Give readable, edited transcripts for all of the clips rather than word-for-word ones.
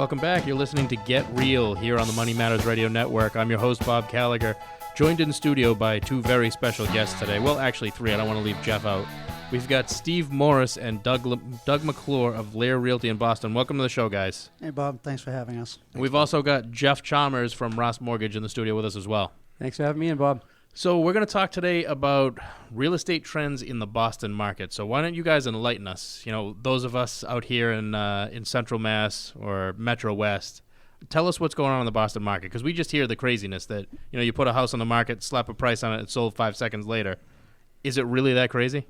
Welcome back. You're listening to Get Real here on the Money Matters Radio Network. I'm your host, Bob Gallagher, joined in studio by two very special guests today. Well, actually three. I don't want to leave Jeff out. We've got Steve Morris and Doug McClure of Lair Realty in Boston. Welcome to the show, guys. Hey, Bob. Thanks for having us. We've also got Jeff Chalmers from Ross Mortgage in the studio with us as well. Thanks for having me in, Bob. So we're going to talk today about real estate trends in the Boston market. So why don't you guys enlighten us? You know, those of us out here in Central Mass or Metro West, tell us what's going on in the Boston market, because we just hear the craziness that, you know, you put a house on the market, slap a price on it, it's sold 5 seconds later. Is it really that crazy?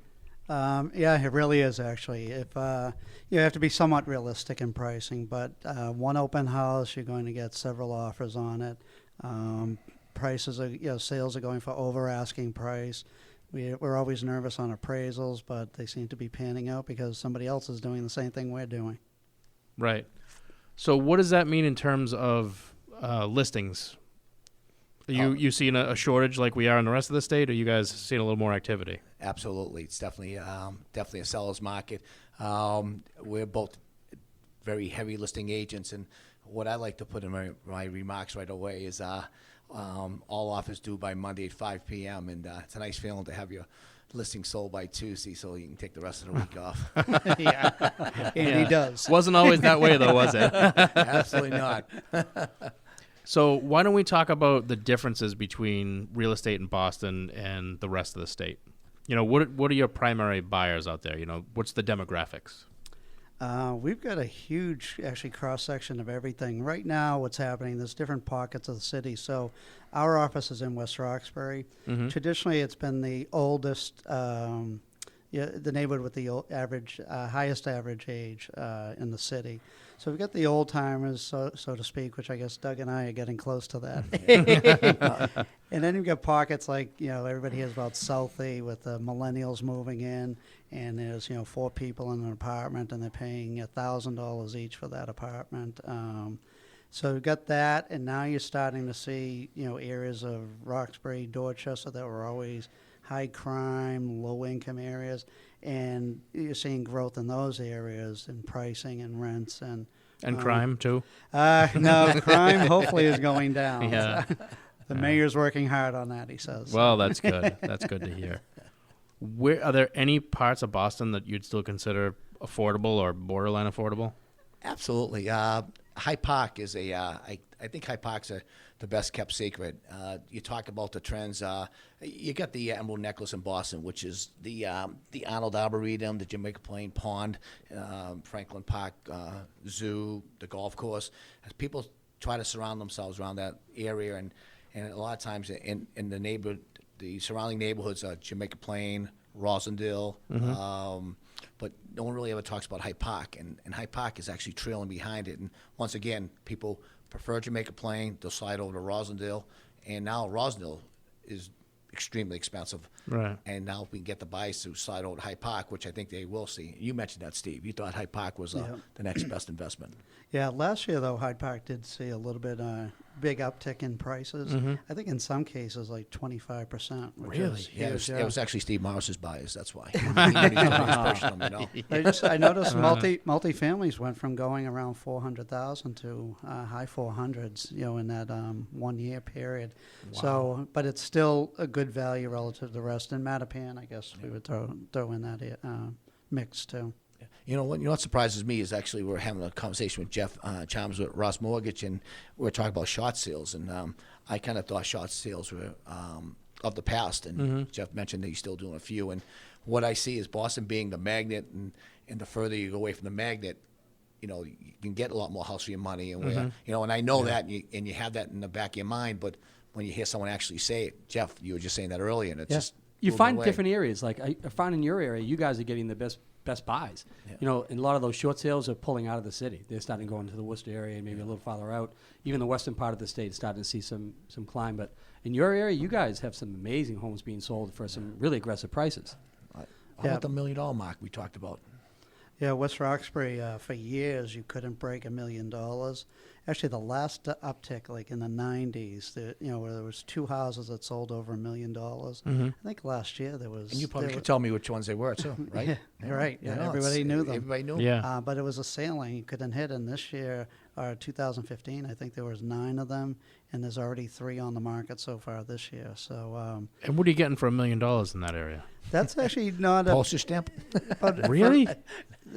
Yeah, it really is, actually. If you have to be somewhat realistic in pricing, but one open house, you're going to get several offers on it. Prices are, sales are going for over asking price. We're always nervous on appraisals, but they seem to be panning out because somebody else is doing the same thing we're doing. Right. So what does that mean in terms of listings? Are you seeing a shortage like we are in the rest of the state, or are you guys seeing a little more activity? Absolutely. It's definitely a seller's market. We're both very heavy listing agents, and what I like to put in my remarks right away is all offers due by Monday at 5 p.m., and it's a nice feeling to have your listing sold by Tuesday so you can take the rest of the week off. And he does. Wasn't always that way, though, was it? Absolutely not. So why don't we talk about the differences between real estate in Boston and the rest of the state? You know, what are your primary buyers out there? You know, what's the demographics? We've got a huge, actually, cross-section of everything. Right now, what's happening, there's different pockets of the city. So our office is in West Roxbury. Mm-hmm. Traditionally, it's been the oldest, the neighborhood with the highest average age in the city. So we've got the old-timers, so to speak, which I guess Doug and I are getting close to that. And then you've got pockets like, everybody hears about Southie with the millennials moving in, and there's, 4 people in an apartment, and they're paying $1,000 each for that apartment. So we've got that, and now you're starting to see, areas of Roxbury, Dorchester that were always high crime, low income areas, and you're seeing growth in those areas in pricing and rents and crime too. No, crime hopefully is going down. Yeah, the mayor's working hard on that, he says. Well, that's good. That's good to hear. Are there any parts of Boston that you'd still consider affordable or borderline affordable? Absolutely. Hyde Park is I think Hyde Park's the best kept secret. You talk about the trends. You got the Emerald Necklace in Boston, which is the Arnold Arboretum, the Jamaica Plain Pond, Franklin Park Zoo, the golf course. As people try to surround themselves around that area, and a lot of times in the neighborhood, the surrounding neighborhoods are Jamaica Plain, Rosendale, but no one really ever talks about Hyde Park, and Hyde Park is actually trailing behind it. And once again, people prefer Jamaica Plain, they'll slide over to Rosendale, and now Rosendale is extremely expensive. Right. And now we can get the buyers to slide over to Hyde Park, which I think they will see. You mentioned that, Steve. You thought Hyde Park was the next best investment. Yeah, last year, though, Hyde Park did see a little bit big uptick in prices. Mm-hmm. I think in some cases like 25%. Really? Yeah, it was actually Steve Morris's buyers. That's why. I noticed multi-families went from going around 400,000 to high 400s, in that 1 year period. Wow. So, but it's still a good value relative to the rest. And Mattapan, I guess we would throw in that mix too. You know what surprises me is actually we're having a conversation with Jeff Chalmers with Ross Mortgage, and we're talking about short sales, and I kind of thought short sales were of the past, and Jeff mentioned that he's still doing a few, and what I see is Boston being the magnet, and the further you go away from the magnet, you can get a lot more house for your money, and and I know that, and you have that in the back of your mind, but when you hear someone actually say it, Jeff, you were just saying that earlier, and it's just you find different areas. Like I find in your area, you guys are getting the best buys. Yeah. And a lot of those short sales are pulling out of the city. They're starting to go into the Worcester area and maybe a little farther out. Even the western part of the state is starting to see some climb. But in your area, you guys have some amazing homes being sold for some really aggressive prices. How about the $1 million mark we talked about? Yeah, West Roxbury, for years, you couldn't break $1 million. Actually, the last uptick, like in the 90s, where there was 2 houses that sold over $1 million. Mm-hmm. I think last year there was... And you probably could tell me which ones they were, too, right? Right. Yeah, everybody knew them. Everybody knew. Yeah. But it was a ceiling you couldn't hit. And this year, 2015, I think there was 9 of them, and there's already 3 on the market so far this year. So And what are you getting for $1 million in that area? that's actually not a Postage stamp. but Really?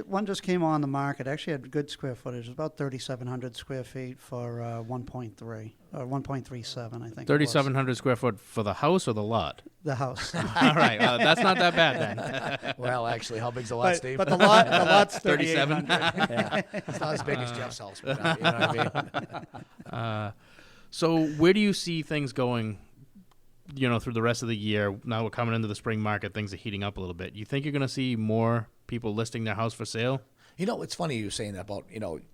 one just came on the market. Actually, had good square footage. About 3,700 square feet for 1.3 or 1.37, I think. it was. 3,700 square foot for the house or the lot? The house. All right, that's not that bad then. Well, actually, how big's the lot, Steve? But the lot's 37. 3,800. Yeah. It's not as big as Jeff's house, but, you know what I mean? So where do you see things going, through the rest of the year? Now we're coming into the spring market, things are heating up a little bit. You think you're going to see more people listing their house for sale? You know, it's funny you saying that about,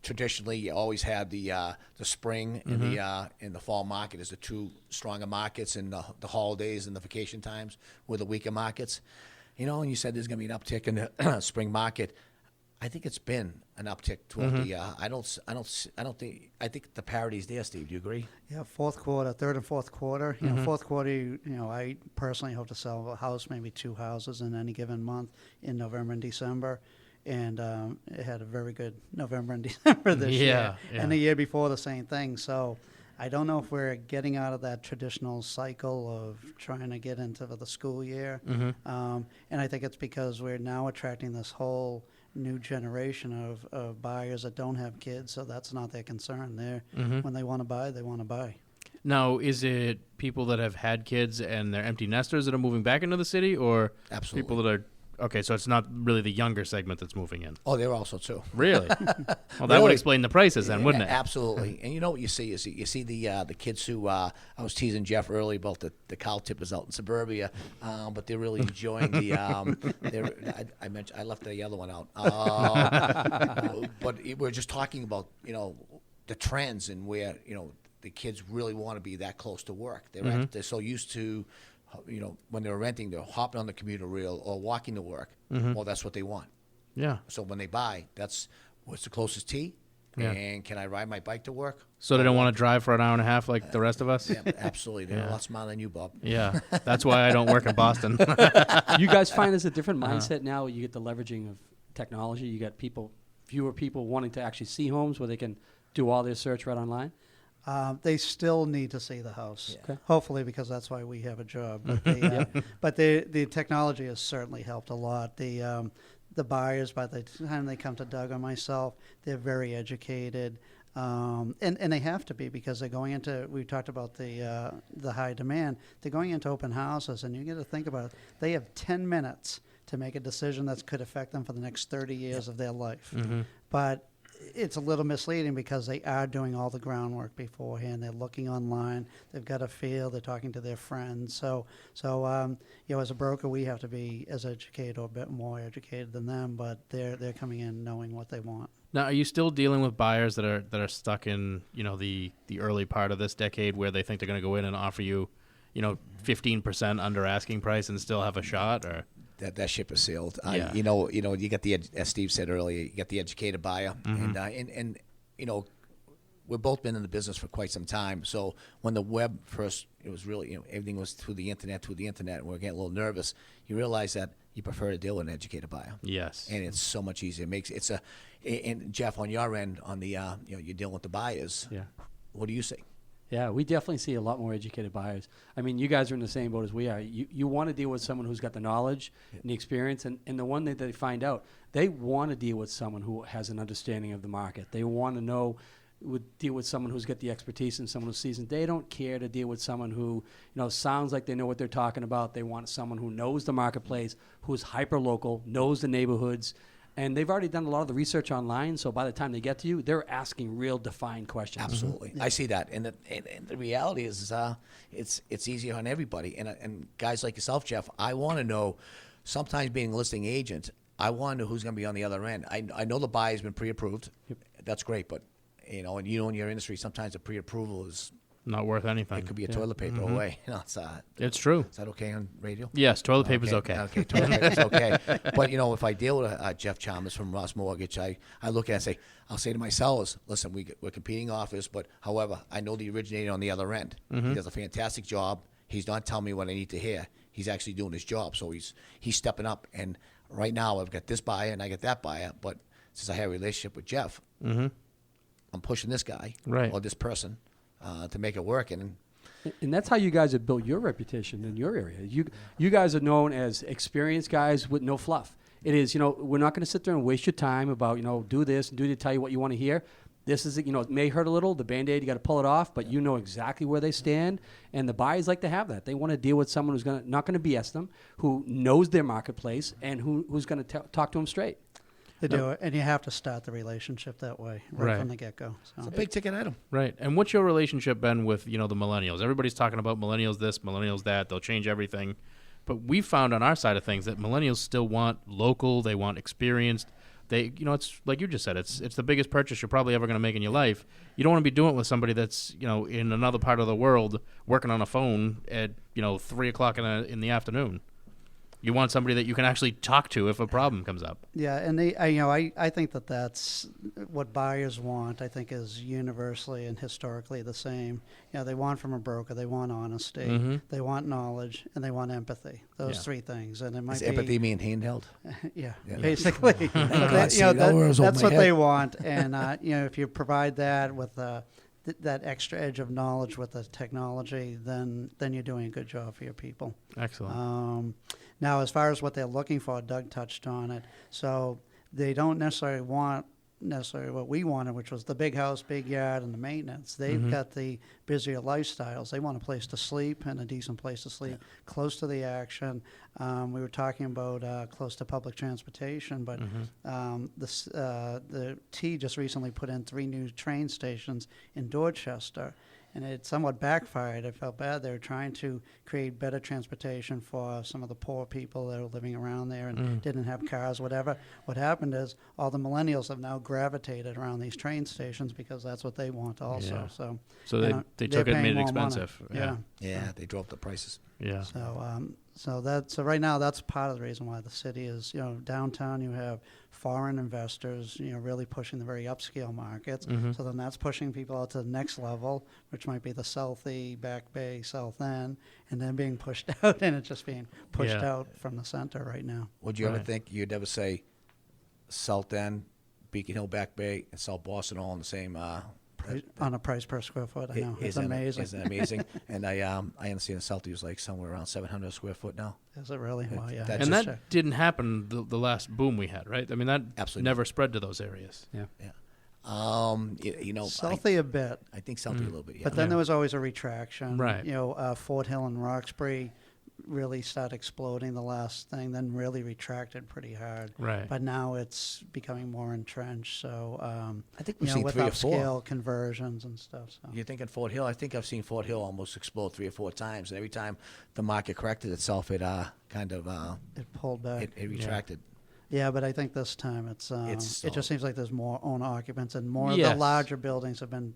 traditionally you always had the spring and the fall market as the two stronger markets, and the holidays and the vacation times were the weaker markets. And you said there's going to be an uptick in the spring market. I think it's been an uptick throughout the year. I think the parity's there, Steve. Do you agree? Yeah, third and fourth quarter. Fourth quarter, I personally hope to sell a house, maybe 2 houses in any given month in November and December. And it had a very good November and December this year. Yeah. And the year before, the same thing. So I don't know if we're getting out of that traditional cycle of trying to get into the school year. And I think it's because we're now attracting this whole new generation of buyers that don't have kids, so that's not their concern. When they want to buy, they want to buy. Now, is it people that have had kids and they're empty nesters that are moving back into the city, or Absolutely. people that are okay? So it's not really the younger segment that's moving in. Oh, they're also too. Really? Well, that would Really? explain the prices then, wouldn't it? Absolutely. And you know what you see is you see the kids who I was teasing Jeff early about the cow tippers out in suburbia, but they're really enjoying the. I left the other one out, but we're just talking about the trends and where the kids really want to be that close to work. They're so used to. When they're renting, they're hopping on the commuter rail or walking to work. Well, that's what they want. Yeah. So when they buy, that's what's the closest T, Yeah. and can I ride my bike to work? So they don't want to drive for an hour and a half like the rest of us? Yeah, absolutely. They're a lot smarter than you, Bob. Yeah. That's why I don't work in Boston. You guys find there's a different mindset now. You get the leveraging of technology. You got fewer people wanting to actually see homes where they can do all their search right online. They still need to see the house, Okay. hopefully, because that's why we have a job. But the technology has certainly helped a lot. The buyers, by the time they come to Doug or myself, they're very educated, and they have to be, because they're going into. We talked about the high demand. They're going into open houses, and you got to think about it. They have 10 minutes to make a decision that could affect them for the next 30 years of their life. But it's a little misleading because they are doing all the groundwork beforehand. They're looking online. They've got a feel. They're talking to their friends. So as a broker, we have to be as educated or a bit more educated than them. But they're coming in knowing what they want. Now, are you still dealing with buyers that are stuck in the early part of this decade where they think they're going to go in and offer you 15% under asking price and still have a shot, or? That ship is sailed. Yeah. You got as Steve said earlier, you got the educated buyer, and we've both been in the business for quite some time. So when the web first, it was really everything was through the internet, and we're getting a little nervous. You realize that you prefer to deal with an educated buyer. Yes. And it's so much easier. And Jeff, on your end, on the you're dealing with the buyers. Yeah. What do you say? Yeah, we definitely see a lot more educated buyers. I mean, you guys are in the same boat as we are. You want to deal with someone who's got the knowledge and the experience, and the one that they find out, they want to deal with someone who has an understanding of the market. They want to deal with someone who's got the expertise and someone who's seasoned. They don't care to deal with someone who sounds like they know what they're talking about. They want someone who knows the marketplace, who's hyper local, knows the neighborhoods. And they've already done a lot of the research online, so by the time they get to you, they're asking real defined questions. Absolutely, I see that, and the reality is, it's easier on everybody. And guys like yourself, Jeff, I want to know. Sometimes being a listing agent, I want to know who's going to be on the other end. I know the buyer's been pre-approved. Yep. That's great, but and in your industry, sometimes the pre-approval is not worth anything. It could be a toilet paper away. It's true. Is that okay on radio? Yes, toilet paper's okay. Okay, toilet paper's okay. But if I deal with Jeff Chalmers from Ross Mortgage, I look at it and say, I'll say to my sellers, listen, we're competing offers, but however, I know the originator on the other end. He does a fantastic job. He's not telling me what I need to hear. He's actually doing his job, so he's stepping up. And right now, I've got this buyer and I got that buyer, but since I have a relationship with Jeff, I'm pushing this guy Right. or this person to make it work. And that's how you guys have built your reputation in your area. You guys are known as experienced guys with no fluff. It is, we're not going to sit there and waste your time about, do this and do to tell you what you want to hear. This is, it may hurt a little. The Band-Aid, you got to pull it off, but you know exactly where they stand. And the buyers like to have that. They want to deal with someone who's not going to BS them, who knows their marketplace, and who's going to talk to them straight. They do it, and you have to start the relationship that way right from the get-go. So. It's a big ticket item. Right. And what's your relationship been with, the millennials? Everybody's talking about millennials this, millennials that. They'll change everything. But we've found on our side of things that millennials still want local. They want experienced. They, it's like you just said, it's the biggest purchase you're probably ever going to make in your life. You don't want to be doing it with somebody that's, in another part of the world working on a phone at, 3 o'clock in the afternoon. You want somebody that you can actually talk to if a problem comes up. Yeah, and I think that's what buyers want. I think is universally and historically the same. They want from a broker. They want honesty. They want knowledge, and they want empathy. Those three things. And it might Does be empathy mean handheld? yeah, basically. That's what they want. And if you provide that with that extra edge of knowledge with the technology, then you're doing a good job for your people. Excellent. Now, as far as what they're looking for, Doug touched on it. So they don't necessarily want what we wanted, which was the big house, big yard, and the maintenance. They've got the busier lifestyles. They want a place to sleep and a decent place to sleep, close to the action. We were talking about close to public transportation, but the T just recently put in 3 new train stations in Dorchester. And it somewhat backfired. I felt bad. They were trying to create better transportation for some of the poor people that were living around there and didn't have cars, whatever. What happened is all the millennials have now gravitated around these train stations because that's what they want also. Yeah. So they took it and made it expensive. Yeah. They drove up the prices. Yeah. So right now that's part of the reason why the city is, downtown you have foreign investors, really pushing the very upscale markets. So then that's pushing people out to the next level, which might be the Southie, Back Bay, South End, and then being pushed out, and it's just being pushed out from the center right now. Would you ever think you'd ever say South End, Beacon Hill, Back Bay, and South Boston all in the same on a price per square foot? I know. It's amazing. Isn't it amazing? And I understand the Southie was like somewhere around 700 a square foot now. Is it really? Well, yeah. That's And that didn't happen the last boom we had, right? I mean, that Absolutely never spread to those areas. Yeah. Southie a bit. I think Southie a little bit, yeah. But then there was always a retraction. Right. Fort Hill and Roxbury really started exploding the last thing, then really retracted pretty hard. Right. But now it's becoming more entrenched. So I think we've seen with 3 or 4 upscale conversions and stuff. So You're thinking Fort Hill? I think I've seen Fort Hill almost explode 3 or 4 times, and every time the market corrected itself, it kind of it pulled back. it retracted. Yeah, but I think this time it just seems like there's more owner occupants and more of Yes. the larger buildings have been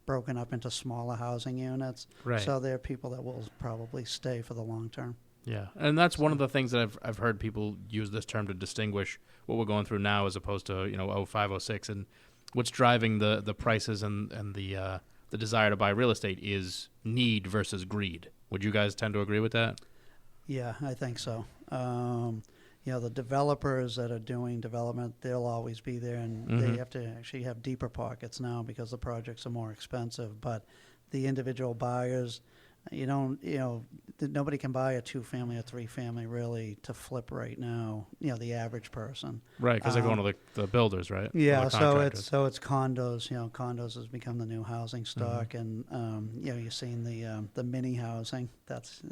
broken up into smaller housing units. Right. So there are people that will probably stay for the long term. Yeah, and that's one of the things that I've heard people use this term to distinguish what we're going through now as opposed to 05, 06, and what's driving the prices and the desire to buy real estate is need versus greed. Would you guys tend to agree with that? Yeah, I think so. The developers that are doing development, they'll always be there, and they have to actually have deeper pockets now because the projects are more expensive. But the individual buyers, nobody can buy a 2-family or 3-family really to flip right now. The average person. Right, because they're going to the builders, right? Yeah, Or the so contractors. it's condos. Condos has become the new housing stock, and you're seeing the mini housing that's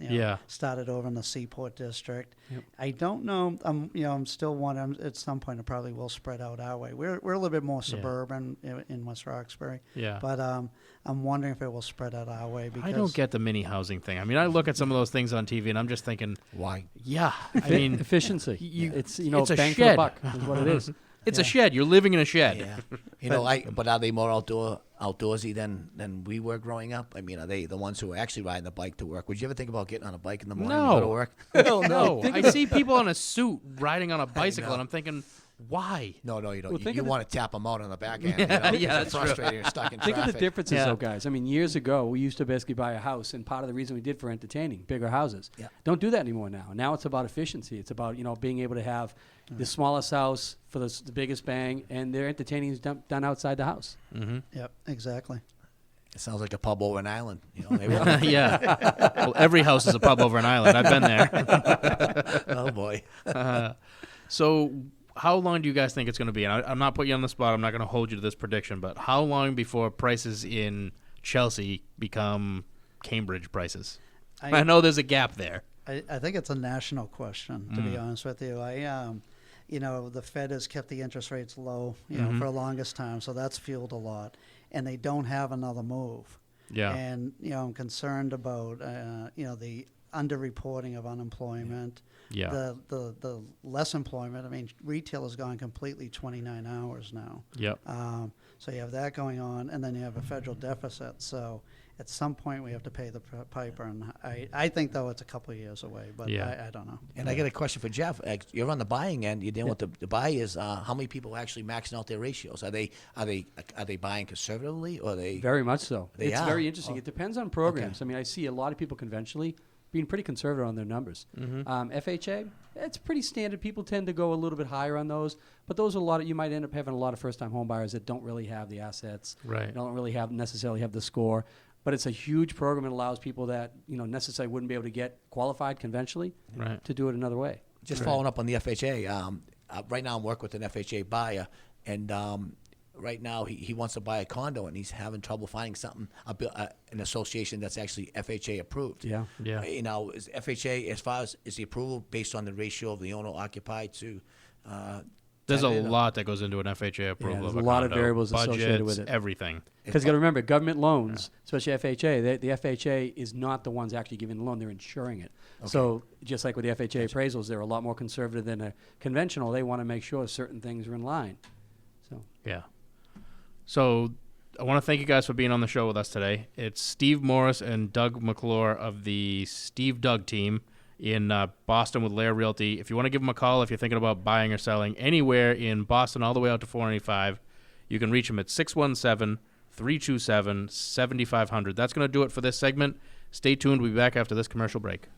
started over in the Seaport District. Yep. I don't know. I'm still wondering. At some point, it probably will spread out our way. We're a little bit more suburban in West Roxbury. Yeah. But I'm wondering if it will spread out our way because I don't get the mini housing thing. I mean, I look at some of those things on TV, and I'm just thinking, Why? yeah, I mean, efficiency. it's It's a bang for the shed. buck is what it is. It's a shed. You're living in a shed. Yeah. But are they more outdoorsy than we were growing up? I mean, are they the ones who are actually riding the bike to work? Would you ever think about getting on a bike in the morning and go to work? No. I see people in a suit riding on a bicycle, and I'm thinking, Why? No, you don't. Well, you think you of the- want to tap them out on the back end. Yeah, you know? yeah, You're that's true. frustrated. You're stuck in Think traffic. of the differences, Yeah. though, guys. I mean, years ago, we used to basically buy a house, and part of the reason we did for entertaining, bigger houses. Yeah. Don't do that anymore now. Now it's about efficiency. It's about, being able to have the smallest house for the biggest bang, and their entertaining is done outside the house. Yep, exactly. It sounds like a pub over an island. You know, maybe. Yeah. Well, every house is a pub over an island. I've been there. Oh boy. So how long do you guys think it's going to be? And I'm not putting you on the spot. I'm not going to hold you to this prediction, but how long before prices in Chelsea become Cambridge prices? I know there's a gap there. I think it's a national question, to be honest with you. The Fed has kept the interest rates low, for the longest time, so that's fueled a lot. And they don't have another move. Yeah. And, I'm concerned about, the underreporting of unemployment. Yeah. The less employment. I mean, retail has gone completely 29 hours now. Yep. So you have that going on, and then you have a federal deficit. So at some point we have to pay the piper. And I think, though, it's a couple of years away, but Yeah. I don't know. And I got a question for Jeff. You're on the buying end. You're dealing with the buyers. How many people are actually maxing out their ratios? Are they buying conservatively, or are they? Very much so. They It's are. very interesting. Oh. It depends on programs. I mean, I see a lot of people conventionally being pretty conservative on their numbers. FHA, it's pretty standard. People tend to go a little bit higher on those, but those are a lot of, you might end up having a lot of first-time home buyers that don't really have the assets, Right. don't really necessarily have the score. But it's a huge program. It allows people that necessarily wouldn't be able to get qualified conventionally Right. to do it another way. Just following up on the FHA. Right now, I'm working with an FHA buyer, and right now he wants to buy a condo, and he's having trouble finding something, an association that's actually FHA approved. Yeah. Yeah. Is FHA, as far as is the approval based on the ratio of the owner occupied to? There's a tenant? lot that goes into an FHA approval. there's of a lot of condo. variables associated with Budgets, it. everything. Because you got to remember, government loans, especially FHA, the FHA is not the ones actually giving the loan; they're insuring it. So just like with the FHA appraisals, they're a lot more conservative than a conventional. They want to make sure certain things are in line. So Yeah. So I want to thank you guys for being on the show with us today. It's Steve Morris and Doug McClure of the Steve Doug team in Boston with Lair Realty. If you want to give them a call, if you're thinking about buying or selling anywhere in Boston all the way out to 495, you can reach them at 617-327-7500. That's going to do it for this segment. Stay tuned. We'll be back after this commercial break.